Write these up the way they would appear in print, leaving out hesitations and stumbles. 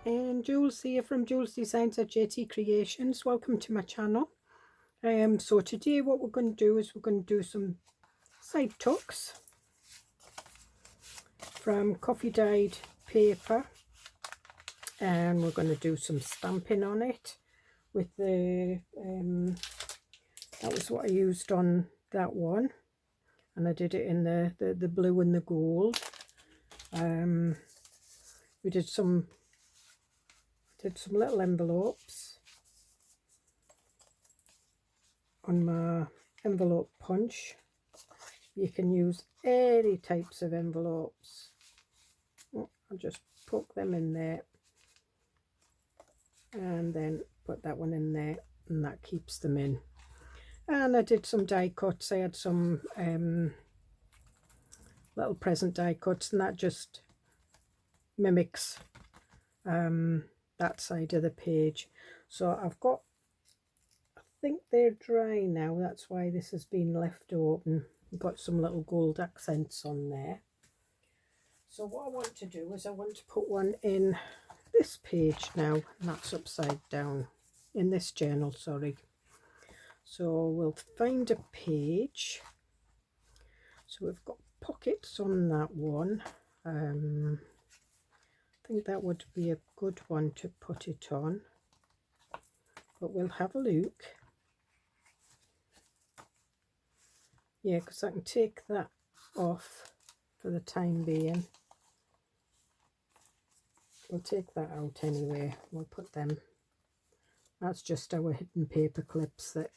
And Jules here from Joolsedesigns at JT Creations. Welcome to my channel. So today what we're going to do is we're going to do some side tucks from coffee dyed paper, and we're going to do some stamping on it with the that was what I used on that one, and I did it in the blue and the gold. We did some little envelopes on my envelope punch. You can use any types of envelopes. I'll just poke them in there and then put that one in there, and that keeps them in. And I did some die cuts. I had some little present die cuts, and that just mimics that side of the page. So I've got, I think they're dry now, that's why this has been left open. I've got some little gold accents on there. So what I want to do is I want to put one in this page now, and that's upside down in this journal, sorry. So we'll find a page. So we've got pockets on that one. I think that would be a good one to put it on, but we'll have a look. Yeah, because I can take that off for the time being. We'll take that out anyway. We'll put them. That's just our hidden paper clips that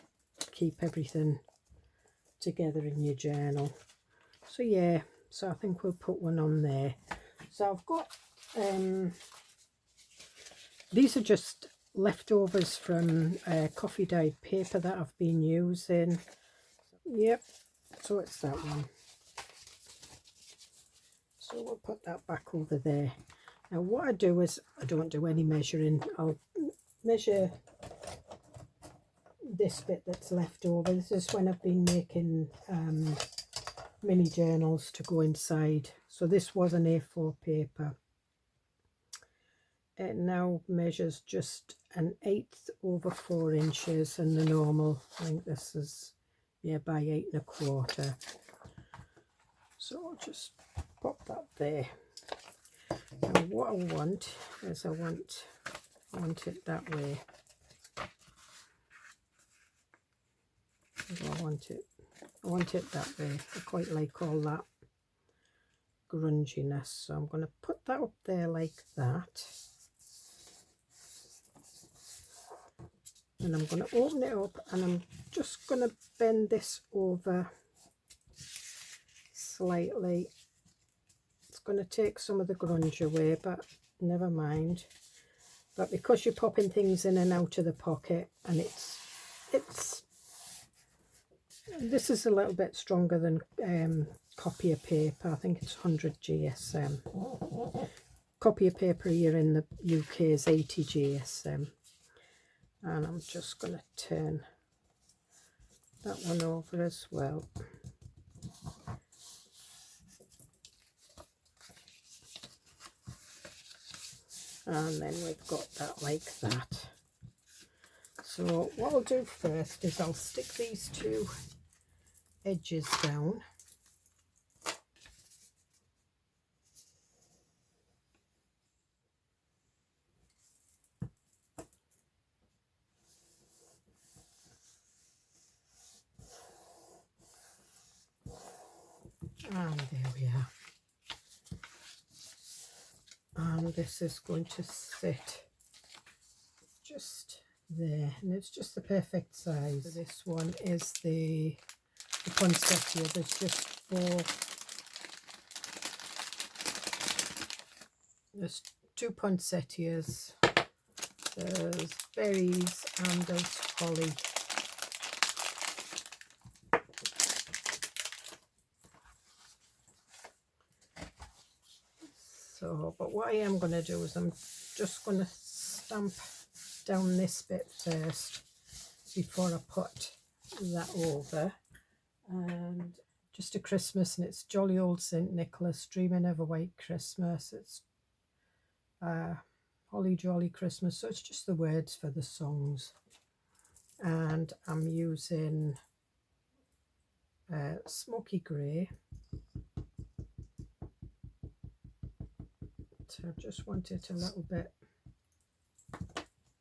keep everything together in your journal. So yeah, so I think we'll put one on there. So I've got these are just leftovers from coffee dyed paper that I've been using. Yep, so it's that one. So we'll put that back over there. Now what I do is I don't do any measuring. I'll measure this bit that's left over. This is when I've been making mini journals to go inside. So this was an A4 paper. It now measures just 1/8 over 4 inches, and the normal, I think this is, yeah, by 8 1/4. So I'll just pop that there. Now what I want is I want it that way. I want it that way. I quite like all that grunginess, so I'm going to put that up there like that, and I'm going to open it up, and I'm just going to bend this over slightly. It's going to take some of the grunge away, but never mind. But because you're popping things in and out of the pocket, and this is a little bit stronger than copier paper. I think it's 100 GSM. Copier paper here in the UK is 80 GSM. And I'm just going to turn that one over as well. And then we've got that like that. So what I'll do first is I'll stick these two edges down. And there we are. And this is going to sit just there, and it's just the perfect size. So this one is the poinsettia. There's just 4. There's 2 poinsettias. There's berries and there's holly. So, but what I am going to do is I'm just going to stamp down this bit first before I put that over. And just a Christmas, and it's Jolly Old St. Nicholas, Dreaming of a White Christmas. It's Holly Jolly Christmas. So it's just the words for the songs. And I'm using smoky grey. So I just want it a little bit,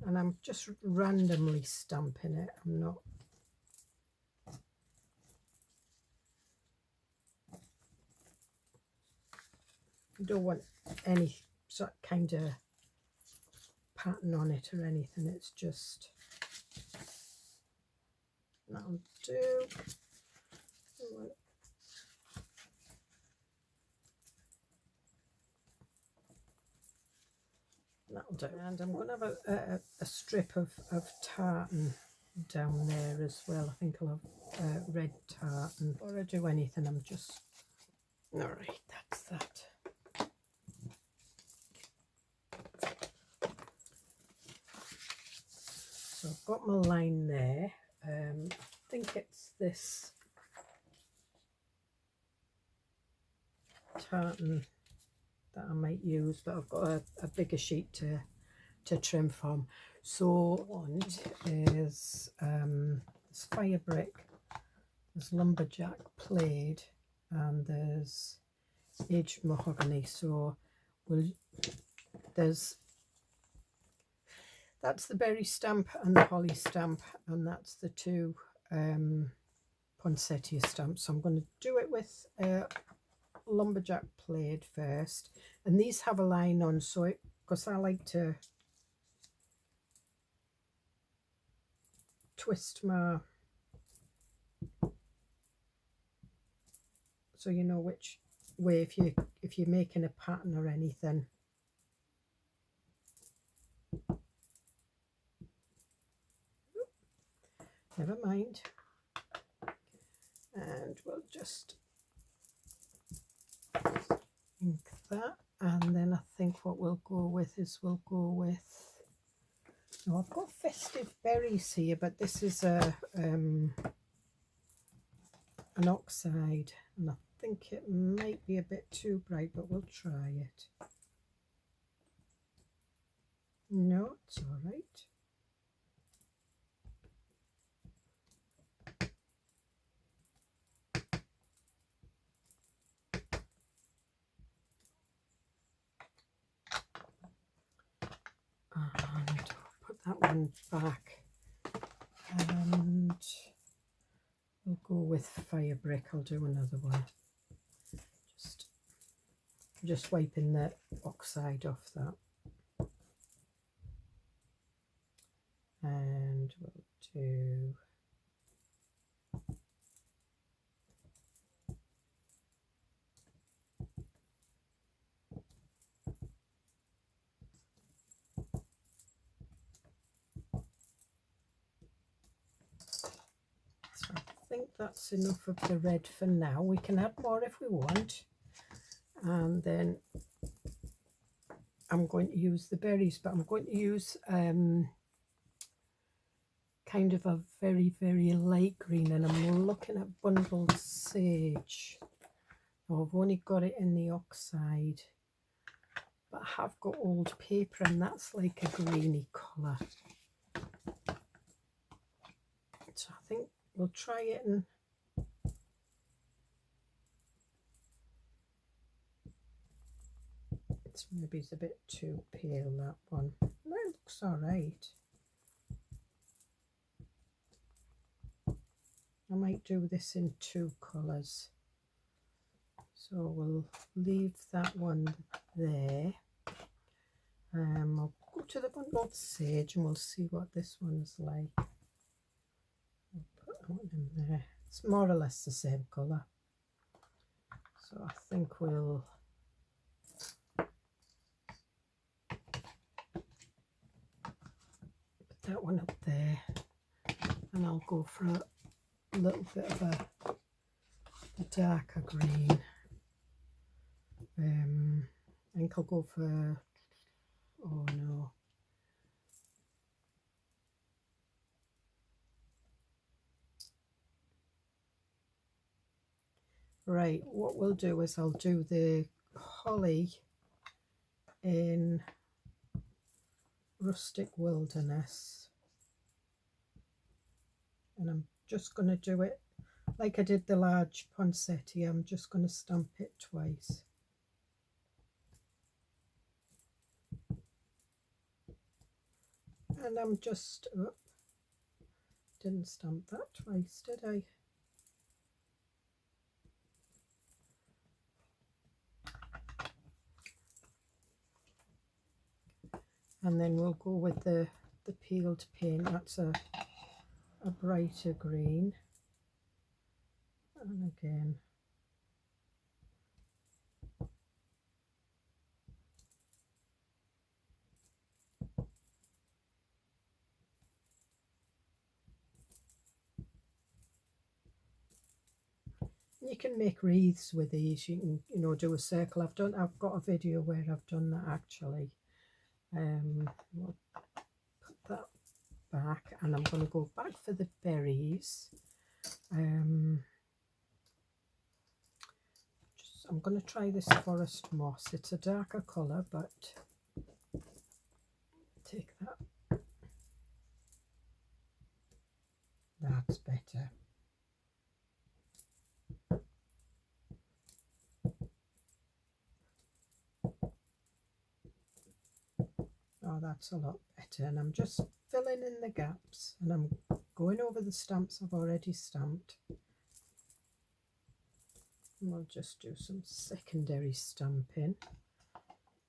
and I'm just randomly stamping it. I'm not. I don't want any sort of kind of pattern on it or anything. It's just, that'll do. That'll do. And I'm going to have a strip of tartan down there as well. I think I'll have red tartan. Before I do anything, I'm just... Alright, that's that. So I've got my line there. I think it's this tartan that I might use, but I've got a bigger sheet to trim from. So what I want is there's fire brick, there's lumberjack plaid, and there's aged mahogany. So that's the berry stamp and the holly stamp, and that's the two poinsettia stamps. So I'm going to do it with lumberjack plaid first, and these have a line on, so because I like to twist my, so you know which way, if you're making a pattern or anything. Never mind. And we'll just ink that, and then I think what we'll go with is now I've got festive berries here, but this is an oxide, and I think it might be a bit too bright, but we'll try it. No, it's all right. And put that one back, and we'll go with fire brick. I'll do another one. Just wiping the oxide off that, and we'll do I think that's enough of the red for now. We can add more if we want, and then I'm going to use the berries, but I'm going to use kind of a very, very light green, and I'm looking at bundled sage. Now, I've only got it in the oxide, but I have got old paper, and that's like a greeny colour. So I think we'll try it, and maybe it's a bit too pale, that one. That looks all right. I might do this in two colours. So we'll leave that one there. I'll go to the bundled sage and we'll see what this one's like. I'll put that one in there. It's more or less the same colour. So I think we'll put that one up there, and I'll go for a little bit of a darker green. I think I'll go for, oh no, right, what we'll do is I'll do the holly in Rustic Wilderness, and I'm just going to do it like I did the large poinsettia. I'm just going to stamp it twice. And I'm just, oh, didn't stamp that twice, did I? And then we'll go with the peeled paint. That's a brighter green. And again, you can make wreaths with these. You can, you know, do a circle. I've got a video where I've done that actually. We'll put that back, and I'm going to go back for the berries. I'm going to try this forest moss. It's a darker colour, but take that. That's better. Oh, that's a lot better. And I'm just filling in the gaps, and I'm going over the stamps I've already stamped. And we'll just do some secondary stamping.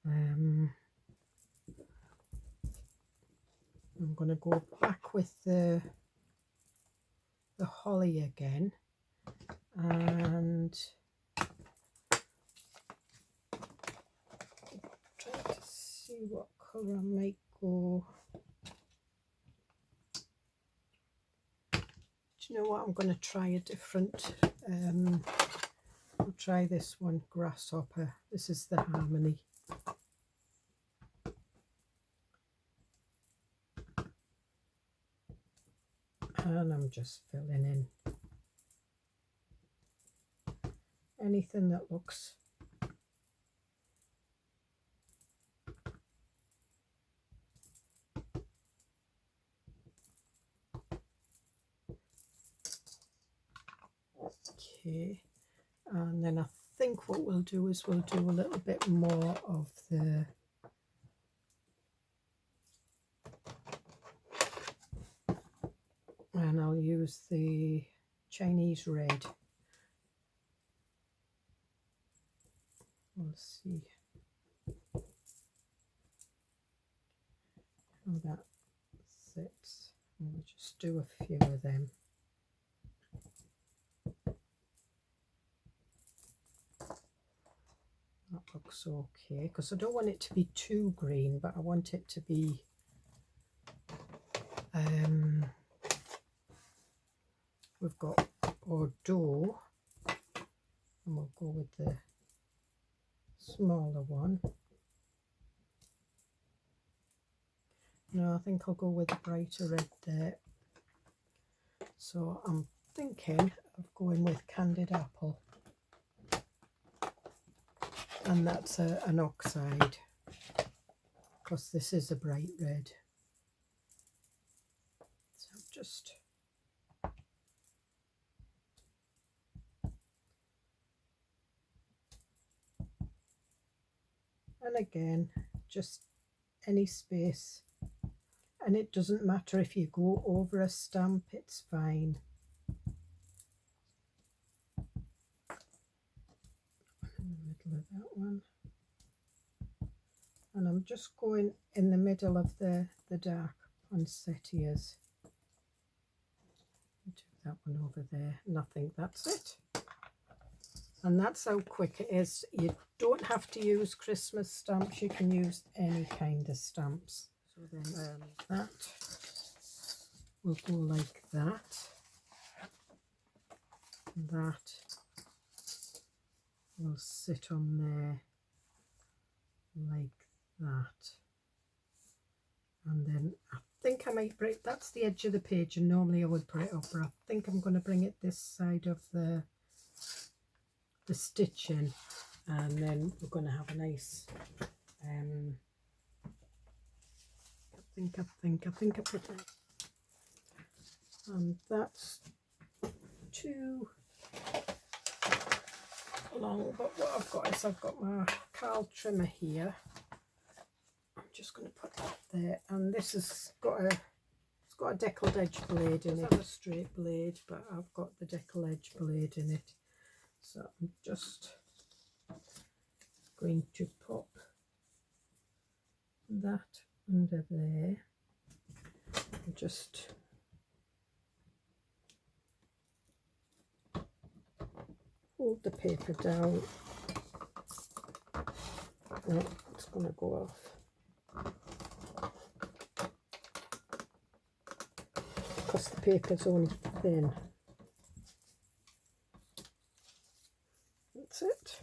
I'm going to go back with the holly again, and try to see what colour I might go. Do you know what? I'm going to try a different. I'll try this one, Grasshopper. This is the Harmony. And I'm just filling in anything that looks okay. And then I think what we'll do is we'll do a little bit more of the and I'll use the Chinese red. We'll see how that sits. We'll just do a few of them. That looks okay, because I don't want it to be too green, but I want it to be we've got Bordeaux, and we'll go with the smaller one. No, I think I'll go with the brighter red there. So I'm thinking of going with Candied Apple, and that's an oxide, because this is a bright red. So just and again, just any space, and it doesn't matter if you go over a stamp, it's fine. In the middle of that one, and I'm just going in the middle of the dark poinsettias. Do that one over there, and I think that's it. And that's how quick it is. You don't have to use Christmas stamps, you can use any kind of stamps. So then that will go like that. That will sit on there like that. And then I think I might break, that's the edge of the page, and normally I would put it up, but I think I'm going to bring it this side of the stitching, and then we're going to have a nice I think I put it. And that's too long, but what I've got is I've got my Carl trimmer here. I'm just going to put that there, and this has got a deckled edge blade in it. It's not a straight blade, but I've got the deckled edge blade in it. So I'm just going to pop that under there and just hold the paper down. Oh, it's going to go off because the paper's only thin. That's it.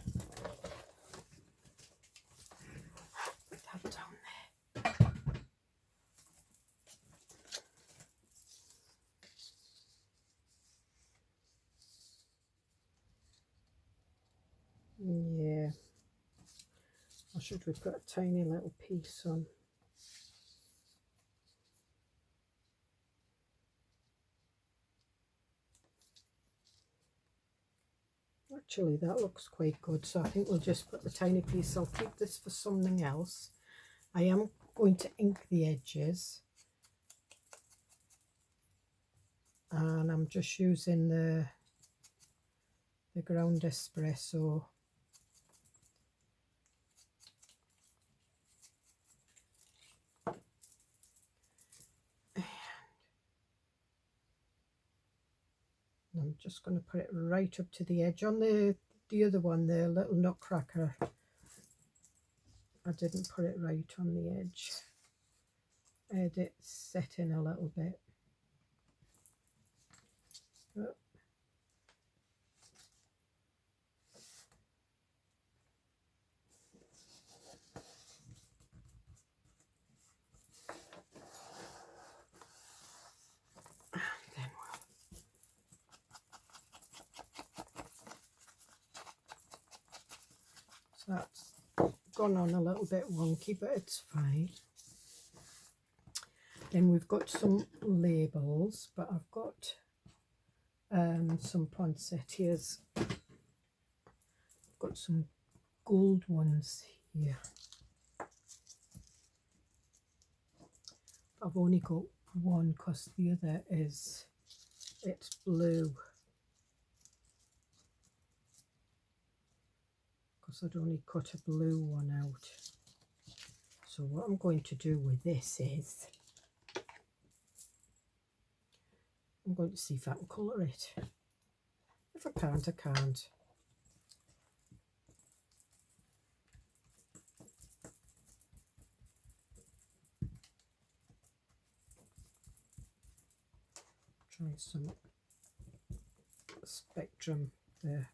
Put that down there. Yeah. Or should we put a tiny little piece on? Actually, that looks quite good, so I think we'll just put the tiny piece. I'll keep this for something else. I am going to ink the edges, and I'm just using the ground espresso. I'm just going to put it right up to the edge. On the other one, the little nutcracker, I didn't put it right on the edge. I had it set in a little bit. Oh. That's gone on a little bit wonky, but it's fine. Then we've got some labels, but I've got some poinsettias. I've got some gold ones here. I've only got one because the other it's blue. Because I'd only cut a blue one out. So what I'm going to do with this is I'm going to see if I can colour it. If I can't, I can't. Try some Spectrum, the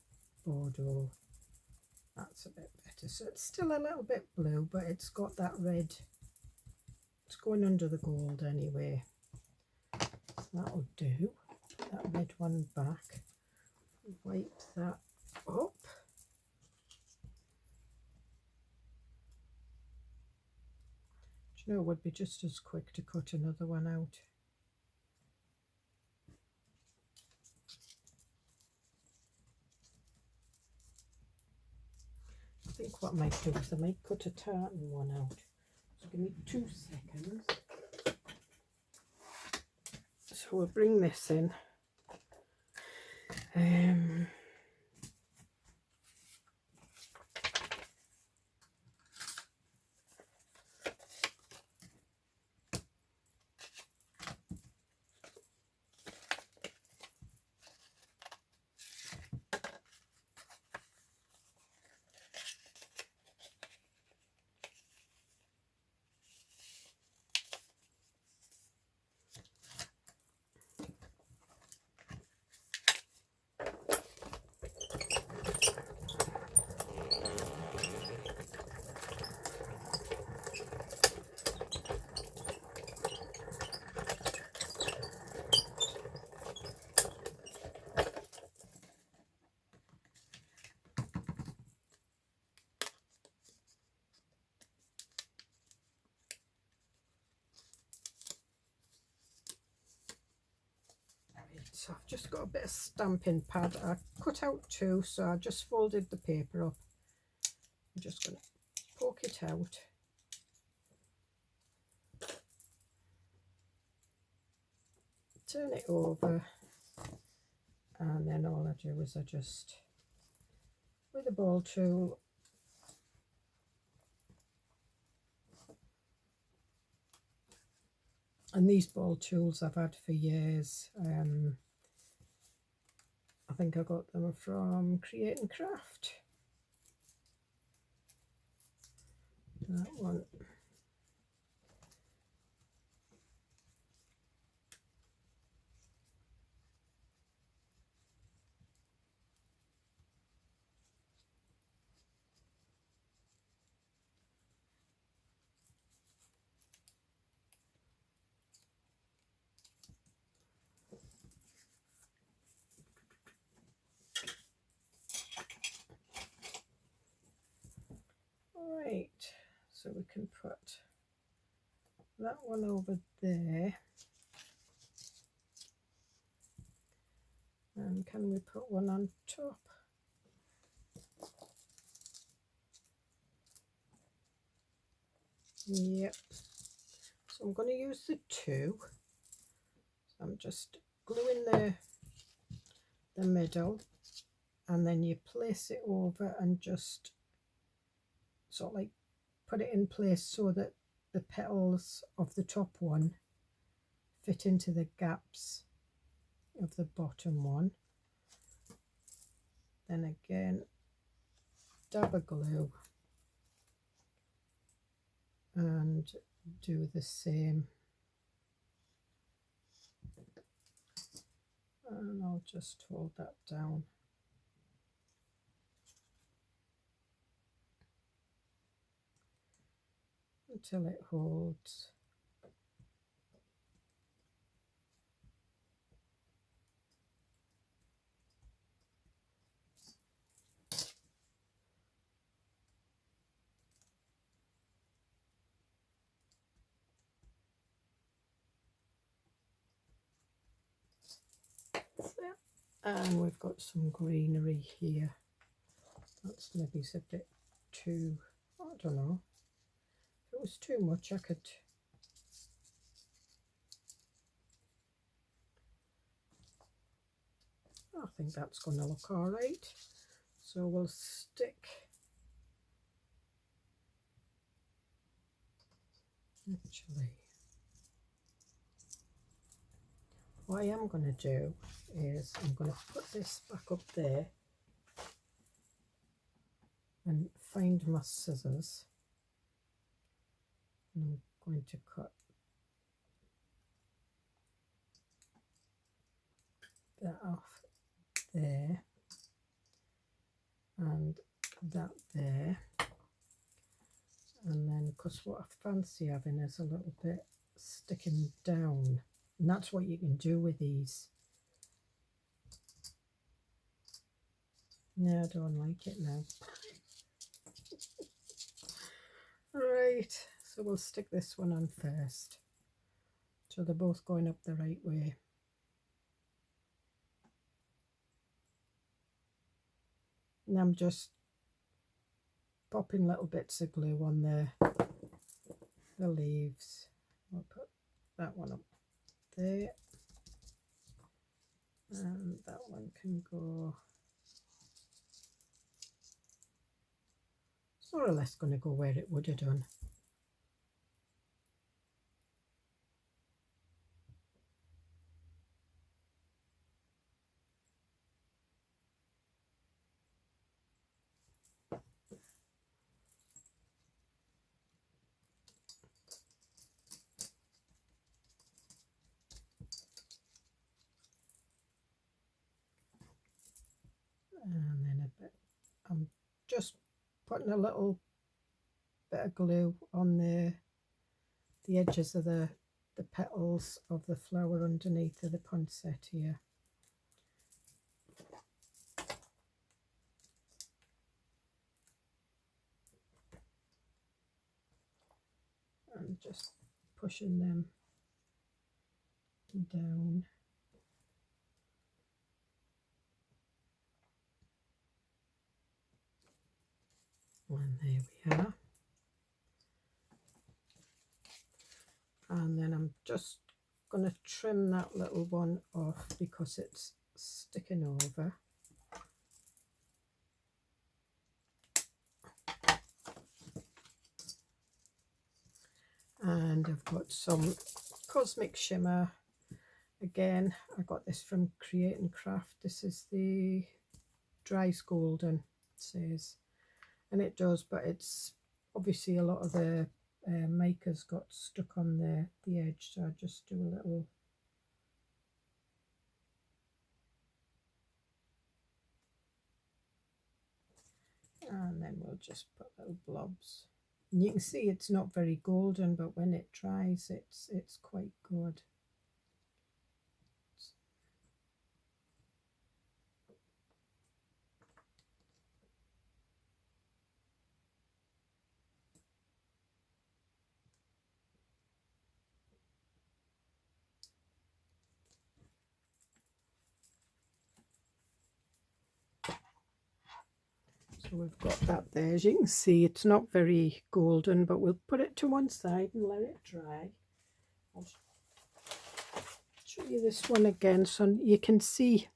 Bordeaux. That's a bit better. So it's still a little bit blue, but it's got that red. It's going under the gold anyway. So that'll do. Put that red one back. Wipe that up. Do you know, it would be just as quick to cut another one out. I think what I might do is I might cut a tartan one out. So give me 2 seconds. So we'll bring this in. so I've just got a bit of stamping pad. I cut out 2, so I just folded the paper up. I'm just going to poke it out. Turn it over, and then all I do is I just, with a ball tool, and these ball tools I've had for years. I think I got them from Create and Craft. That one. Right, so we can put that one over there. And can we put one on top? Yep. So I'm going to use the 2. So I'm just gluing the middle, and then you place it over and just sort of like put it in place so that the petals of the top one fit into the gaps of the bottom one. Then again, dab a glue and do the same. And I'll just hold that down. Until it holds. And we've got some greenery here. That's maybe a bit too, I don't know. If it was too much, I could. I think that's going to look all right. So we'll stick. Actually, what I am going to do is I'm going to put this back up there and find my scissors. And I'm going to cut that off there and that there. And then, because what I fancy having is a little bit sticking down, and that's what you can do with these. No, I don't like it now. Right, so we'll stick this one on first, so they're both going up the right way. And I'm just popping little bits of glue on the leaves. I'll put that one up there, and that one can go, it's more or less going to go where it would have done. And then a bit, I'm just putting a little bit of glue on the edges of the petals of the flower underneath of the poinsettia. And just pushing them down. And there we are. And then I'm just going to trim that little one off because it's sticking over. And I've got some Cosmic Shimmer. Again, I got this from Create and Craft. This is the Dries Golden, it says. And it does, but it's obviously a lot of the makers got stuck on the edge, so I just do a little. And then we'll just put little blobs. And you can see it's not very golden, but when it dries, it's quite good. So we've got that there. As you can see, it's not very golden, but we'll put it to one side and let it dry. I'll show you this one again so you can see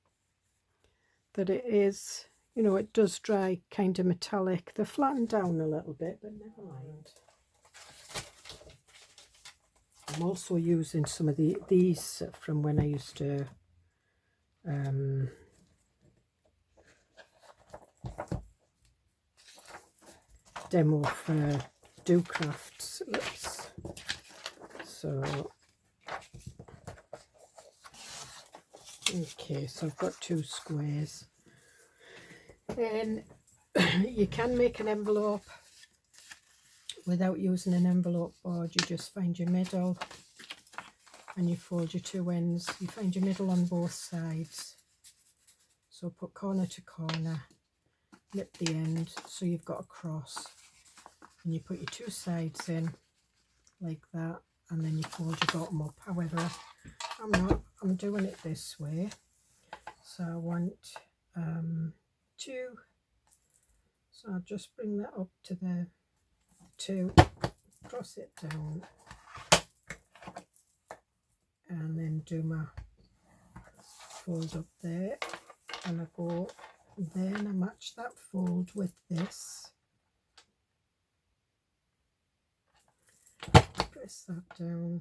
that it is, you know, it does dry kind of metallic. They're flattened down a little bit, but never mind. I'm also using some of these from when I used to demo for Do Crafts. So okay, so I've got 2 squares. Then you can make an envelope without using an envelope board. You just find your middle and you fold your 2 ends. You find your middle on both sides. So put corner to corner, nip the end so you've got a cross, and you put your 2 sides in like that, and then you fold your bottom up. However, I'm doing it this way, so I want 2, so I'll just bring that up to the 2, cross it down, and then do my fold up there, and I go there and I match that fold with this, press that down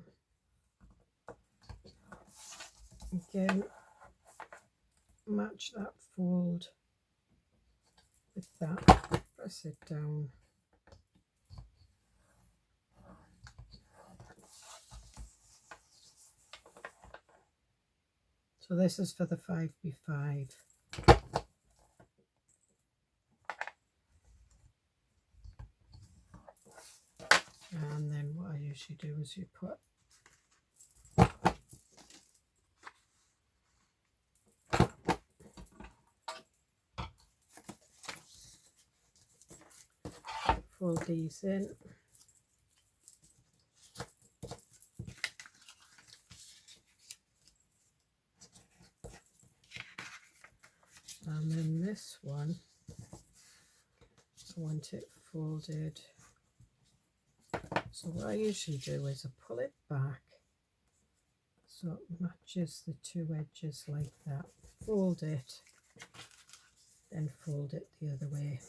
again, match that fold with that, press it down, so this is for the 5x5. And then what I usually do is you put fold these in, and then this one I want it folded. So what I usually do is I pull it back so it matches the 2 edges like that, fold it, then fold it the other way,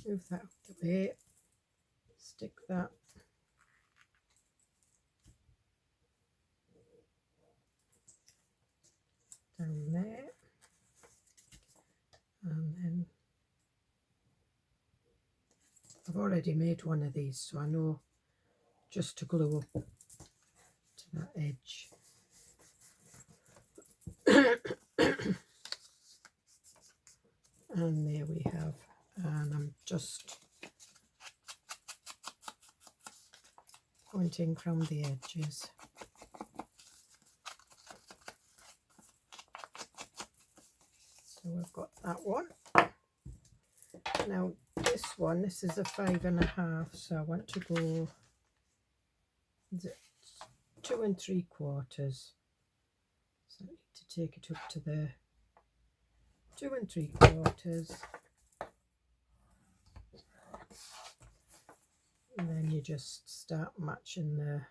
move that out the way, stick that down there, and then I've already made one of these, so I know just to glue up to that edge. And there we have, and I'm just pointing from the edges. So we've got that one. Now this one, this is a 5.5, so I want to go 2 3/4. So I need to take it up to the 2 3/4, and then you just start matching the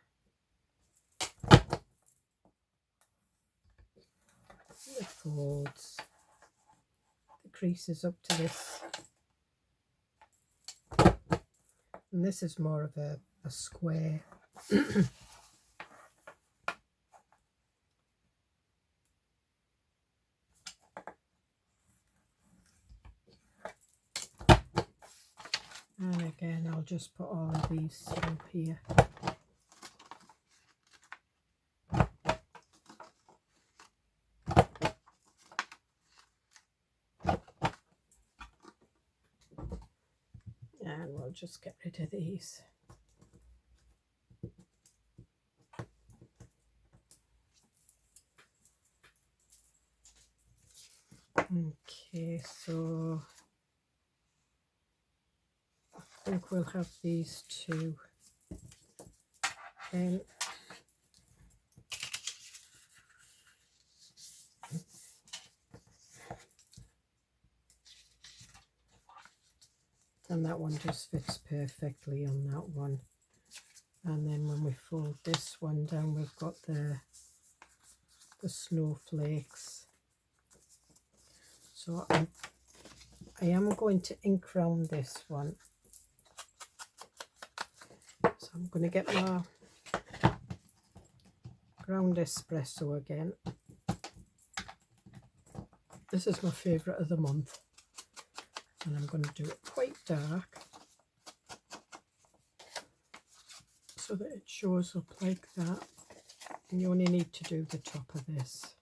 folds, the creases up to this, and this is more of a square. And again, I'll just put all of these through here. And we'll just get rid of these. Okay, so I think we'll have these two in. And that one just fits perfectly on that one. And then when we fold this one down, we've got the snowflakes. So I am going to ink round this one. So I'm going to get my ground espresso again. This is my favourite of the month. And I'm going to do it quite dark so that it shows up like that. And you only need to do the top of this.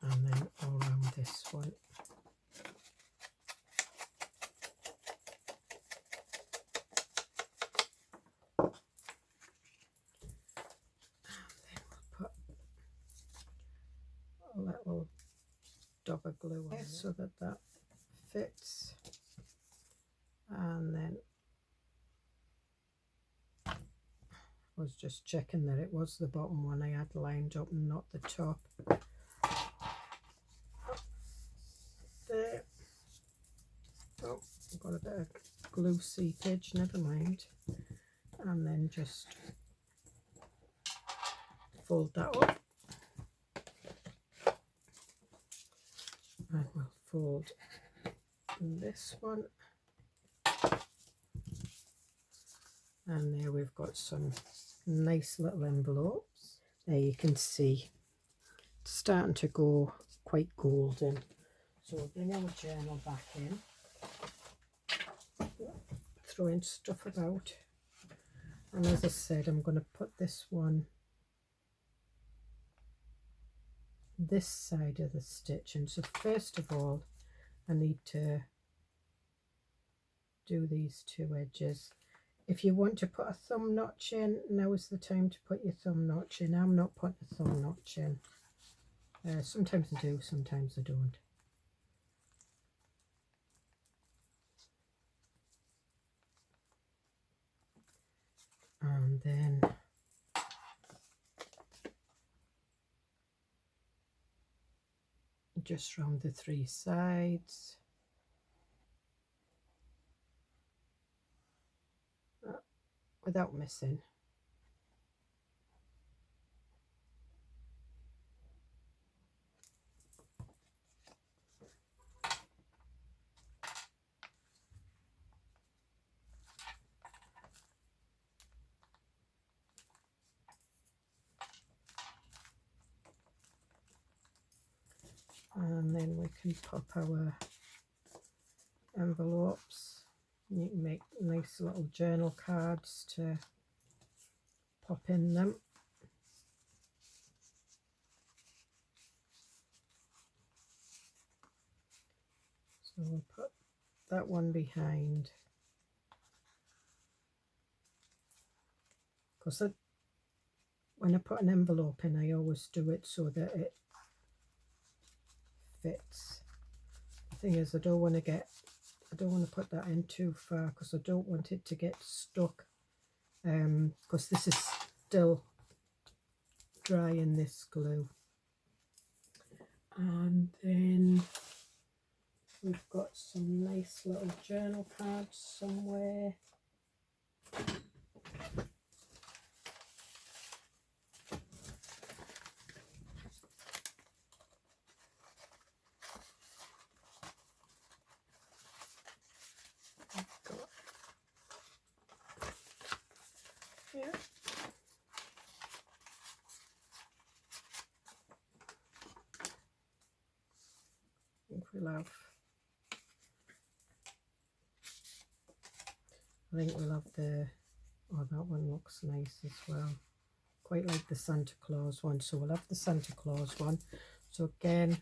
And then all around this one. Little dab of glue on it so that that fits, and then I was just checking that it was the bottom one I had lined up and not the top. There. Oh, I've got a bit of glue seepage, never mind. And then just fold that up. And we'll fold this one, and there we've got some nice little envelopes. There you can see it's starting to go quite golden. So we'll bring our journal back in, throwing stuff about, and as I said, I'm going to put this one this side of the stitch. And so first of all, I need to do these two edges. If you want to put a thumb notch in, now is the time to put your thumb notch in. I'm not putting a thumb notch in. Sometimes I do, sometimes I don't. And then just round the three sides. Without missing. And then we can pop our envelopes. You can make nice little journal cards to pop in them. So we'll put that one behind. Because when I put an envelope in, I always do it so that it fits. The thing is, I don't want to put that in too far because I don't want it to get stuck, because this is still dry in this glue. And then we've got some nice little journal cards somewhere. Yeah. I think we'll have the, oh, that one looks nice as well. Quite like the Santa Claus one, so we'll have the Santa Claus one. So again,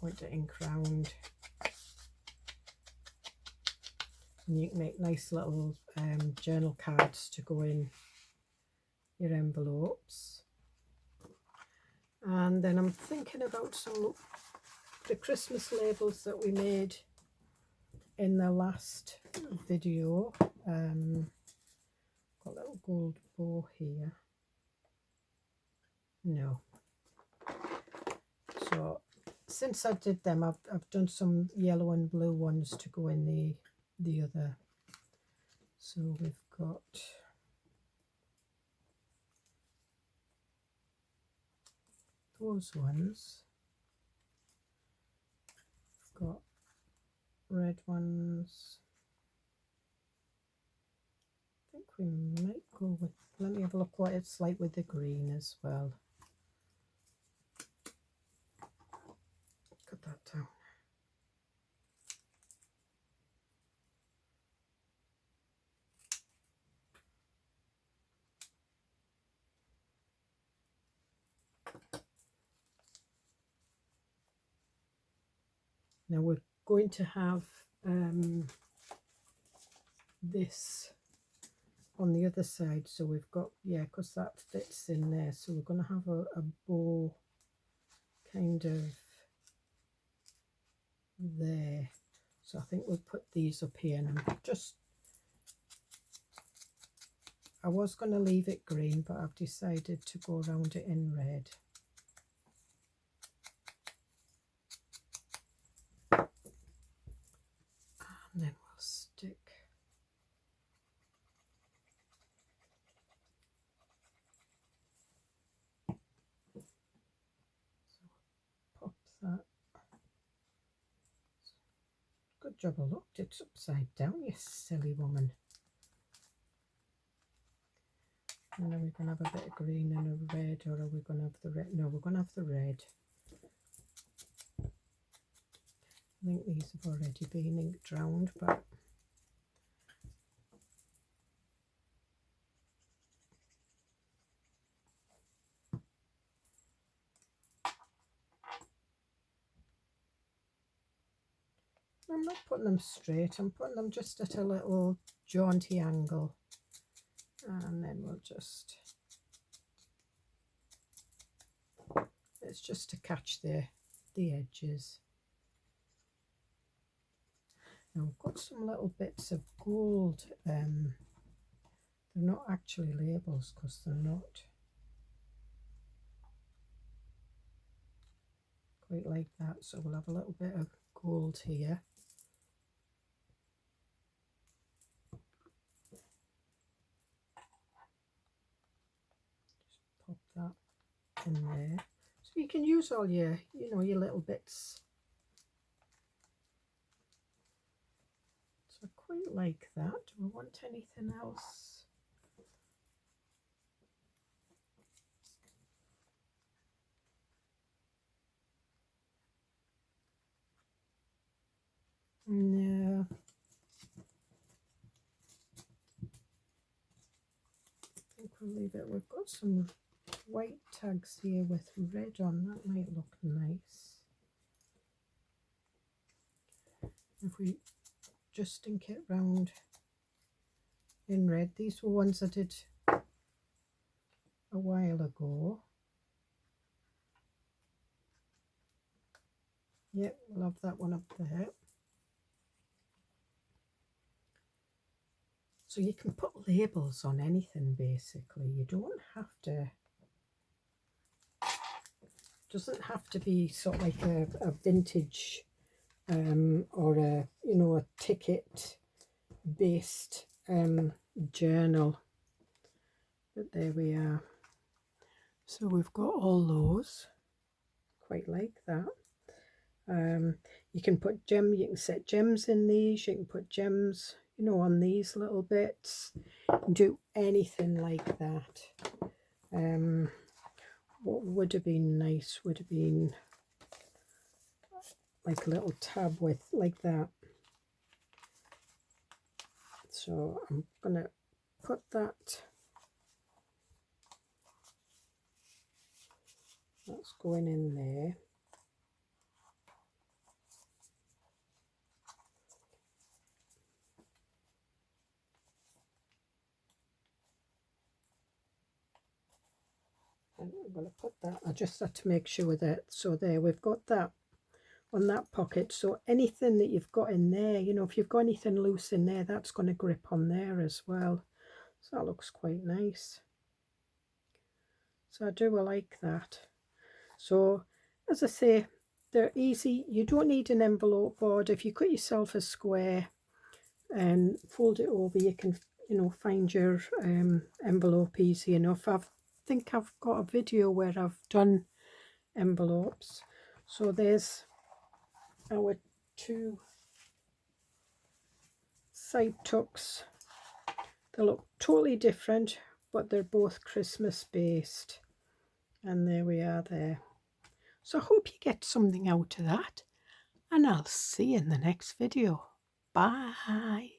going to ink round, and you can make nice little journal cards to go in your envelopes. And then I'm thinking about the Christmas labels that we made in the last video. Got a little gold bow here. No. So since I did them, I've done some yellow and blue ones to go in the other. So we've got those ones. We've got red ones. I think we might go with, let me have a look what it's like with the green as well. Cut that down. Now we're going to have this on the other side, so we've got, yeah, because that fits in there, so we're going to have a bow kind of there. So I think we'll put these up here, and I'm just, I was going to leave it green, but I've decided to go around it in red. And then we'll stick pop that. Good job I looked, it's upside down, you silly woman. And then we're going to have a bit of green and a red, or are we going to have the red? No, we're going to have the red. I think these have already been inked round, but I'm not putting them straight, I'm putting them just at a little jaunty angle, and then we'll just, it's just to catch the edges. Now I've got some little bits of gold, they're not actually labels because they're not quite like that, so we'll have a little bit of gold here. Just pop that in there, so you can use all your, you know, your little bits. So I quite like that. Do I want anything else? No. I think we'll leave it. We've got some white tags here with red on. That might look nice. If we just ink it round in red. These were ones I did a while ago. Yep, we'll have that one up there. So you can put labels on anything basically. You don't have to Doesn't have to be sort of like a vintage or a, you know, a ticket based journal. But there we are. So we've got all those. Quite like that. You can put you can set gems in these. You can put gems, you know, on these little bits. You can do anything like that. What would have been nice would have been like a little tab with like that. So I'm gonna put that. That's going in there. And I'm going to put that, I just had to make sure that, so there, we've got that on that pocket. So anything that you've got in there, you know, if you've got anything loose in there, that's going to grip on there as well. So that looks quite nice. So I do like that. So as I say, they're easy. You don't need an envelope board. If you cut yourself a square and fold it over, you can, you know, find your envelope easy enough. I think I've got a video where I've done envelopes. So there's our two side tucks. They look totally different, but they're both Christmas based. And there we are there. So I hope you get something out of that, and I'll see you in the next video. Bye.